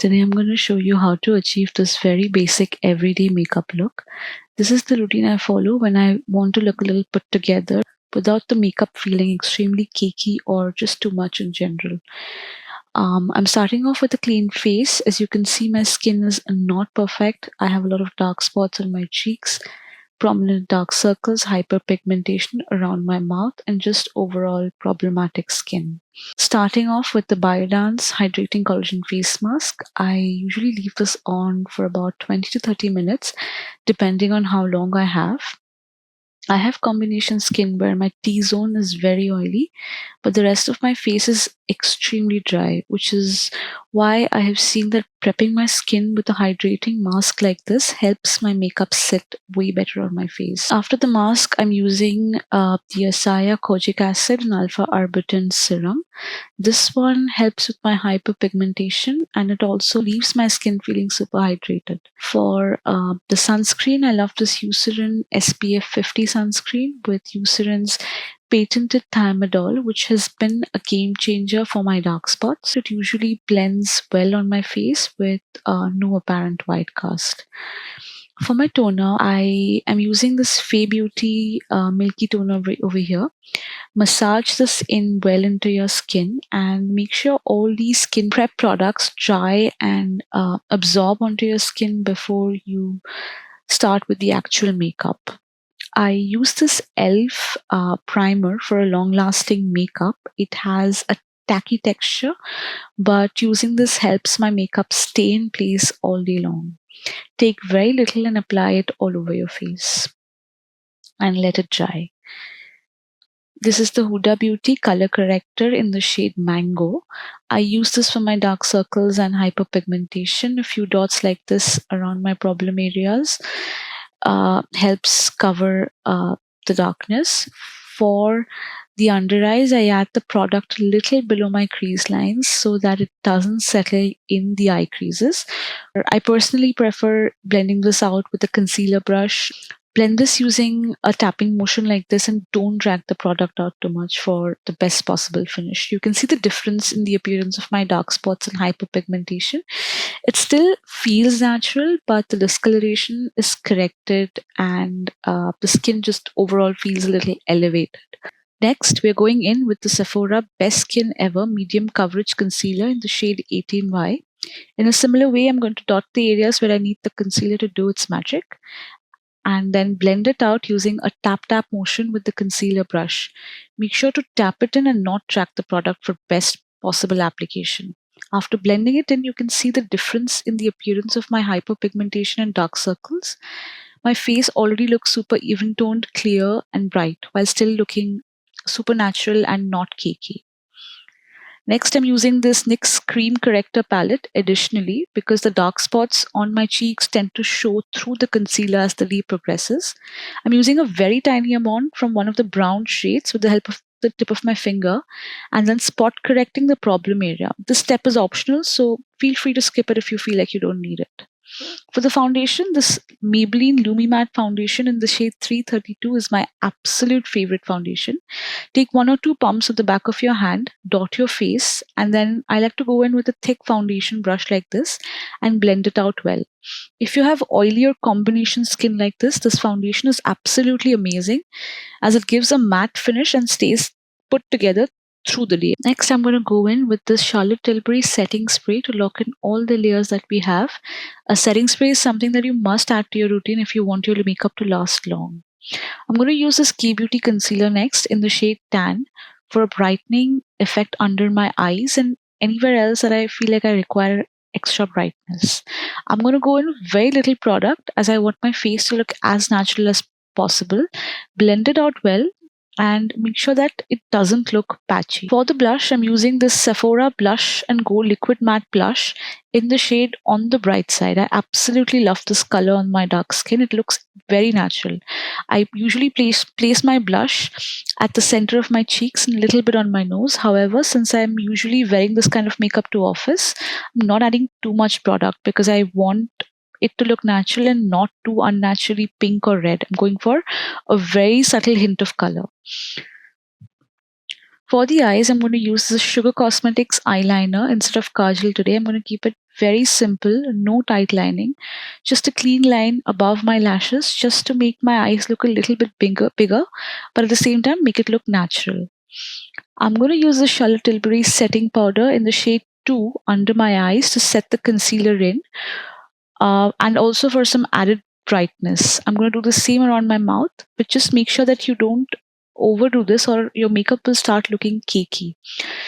Today I'm going to show you how to achieve this very basic everyday makeup look. This is the routine I follow when I want to look a little put together without the makeup feeling extremely cakey or just too much in general. I'm starting off with a clean face. As you can see, my skin is not perfect. I have a lot of dark spots on my cheeks, prominent dark circles, hyperpigmentation around my mouth, and just overall problematic skin. Starting off with the Biodance Hydrating Collagen Face Mask, I usually leave this on for about 20 to 30 minutes, depending on how long I have. I have combination skin where my T-zone is very oily, but the rest of my face is extremely dry, which is why I have seen that prepping my skin with a hydrating mask like this helps my makeup sit way better on my face. After the mask, I'm using the Asaya Kojic acid and alpha Arbutin serum. This one helps with my hyperpigmentation and it also leaves my skin feeling super hydrated. For the sunscreen, I love this Eucerin SPF 50 sunscreen with Eucerin's patented thiamidol, which has been a game changer for my dark spots. It usually blends well on my face with no apparent white cast. For my toner, I am using this Fay Beauty Milky toner over here. Massage this in well into your skin and make sure all these skin prep products dry and absorb onto your skin before you start with the actual makeup. I use this e.l.f. Primer for a long-lasting makeup. It has a tacky texture, but using this helps my makeup stay in place all day long. Take very little and apply it all over your face and let it dry. This is the Huda Beauty Color Corrector in the shade Mango. I use this for my dark circles and hyperpigmentation. A few dots like this around my problem areas helps cover the darkness. For the under eyes, I add the product a little below my crease lines so that it doesn't settle in the eye creases. I personally prefer blending this out with a concealer brush. Blend this using a tapping motion like this and don't drag the product out too much for the best possible finish. You can see the difference in the appearance of my dark spots and hyperpigmentation. It still feels natural, but the discoloration is corrected and the skin just overall feels a little elevated. Next, we're going in with the Sephora Best Skin Ever Medium Coverage Concealer in the shade 18Y. In a similar way, I'm going to dot the areas where I need the concealer to do its magic and then blend it out using a tap motion with the concealer brush. Make sure to tap it in and not track the product for best possible application. After blending it in, you can see the difference in the appearance of my hyperpigmentation and dark circles. My face already looks super even toned, clear and bright while still looking super natural and not cakey. Next, I'm using this NYX Cream Corrector palette additionally because the dark spots on my cheeks tend to show through the concealer as the day progresses. I'm using a very tiny amount from one of the brown shades with the help of the tip of my finger and then spot correcting the problem area. This step is optional, so feel free to skip it if you feel like you don't need it. For the foundation, this Maybelline Lumi Matte foundation in the shade 332 is my absolute favorite foundation. Take one or two pumps at the back of your hand, dot your face, and then I like to go in with a thick foundation brush like this and blend it out well. If you have oily or combination skin like this foundation is absolutely amazing as it gives a matte finish and stays put together through the day. Next, I'm going to go in with this Charlotte Tilbury setting spray to lock in all the layers that we have. A setting spray is something that you must add to your routine if you want your makeup to last long. I'm going to use this Key Beauty concealer next in the shade Tan for a brightening effect under my eyes and anywhere else that I feel like I require extra brightness. I'm going to go in with very little product as I want my face to look as natural as possible. Blend it out well and make sure that it doesn't look patchy. For the blush, I'm using this Sephora Blush and Go Liquid Matte Blush in the shade On the Bright Side. I absolutely love this color on my dark skin. It looks very natural. I usually place my blush at the center of my cheeks and a little bit on my nose. However, since I'm usually wearing this kind of makeup to office, I'm not adding too much product because I want it to look natural and not too unnaturally pink or red. I'm going for a very subtle hint of color. For the eyes, I'm going to use the Sugar Cosmetics eyeliner instead of kajal today. I'm going to keep it Very simple, no tight lining, just a clean line above my lashes just to make my eyes look a little bit bigger, but at the same time make it look natural. I'm going to use the Charlotte Tilbury setting powder in the shade 2 under my eyes to set the concealer in, and also for some added brightness. I'm going to do the same around my mouth, but just make sure that you don't overdo this or your makeup will start looking cakey.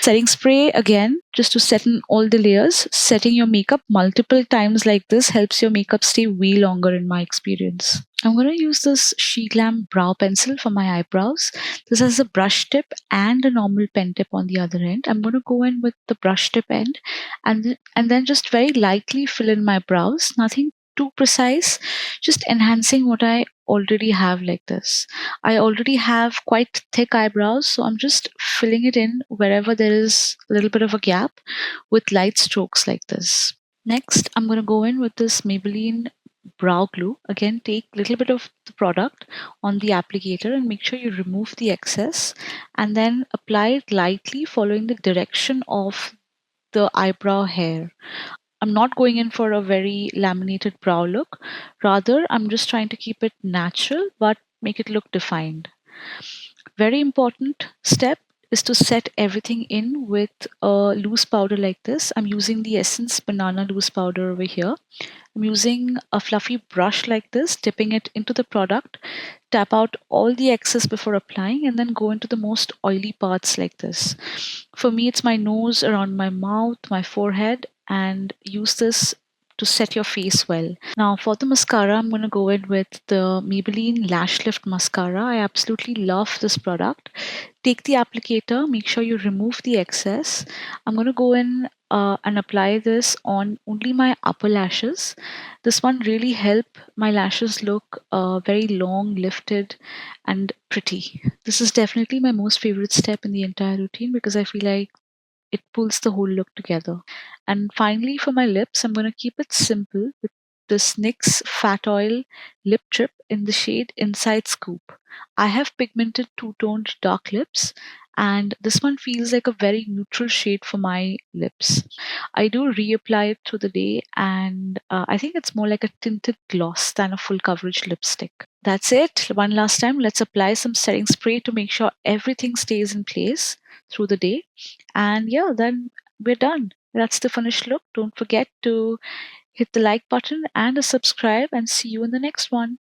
Setting spray again, just to set in all the layers. Setting your makeup multiple times like this helps your makeup stay way longer in my experience. I'm going to use this She Glam brow pencil for my eyebrows. This has a brush tip and a normal pen tip on the other end. I'm going to go in with the brush tip end and then just very lightly fill in my brows. Nothing too precise, just enhancing what I already have like this. I already have quite thick eyebrows, so I'm just filling it in wherever there is a little bit of a gap with light strokes like this. Next, I'm going to go in with this Maybelline brow glue. Again, take a little bit of the product on the applicator and make sure you remove the excess and then apply it lightly following the direction of the eyebrow hair. I'm not going in for a very laminated brow look. Rather, I'm just trying to keep it natural but make it look defined. Very important step is to set everything in with a loose powder like this. I'm using the Essence Banana Loose Powder over here. I'm using a fluffy brush like this, dipping it into the product, tap out all the excess before applying, and then go into the most oily parts like this. For me, it's my nose, around my mouth, my forehead, and use this to set your face well. Now, for the mascara, I'm going to go in with the Maybelline Lash Lift Mascara. I absolutely love this product. Take the applicator, make sure you remove the excess. I'm going to go in and apply this on only my upper lashes. This one really help my lashes look very long, lifted, and pretty. This is definitely my most favorite step in the entire routine because I feel like it pulls the whole look together. And finally, for my lips, I'm going to keep it simple with this NYX Fat Oil Lip Trip in the shade Inside Scoop. I have pigmented two-toned dark lips, and this one feels like a very neutral shade for my lips. I do reapply it through the day, and I think it's more like a tinted gloss than a full coverage lipstick. That's it. One last time, let's apply some setting spray to make sure everything stays in place through the day. And yeah, then we're done. That's the finished look. Don't forget to hit the like button and a subscribe, and see you in the next one.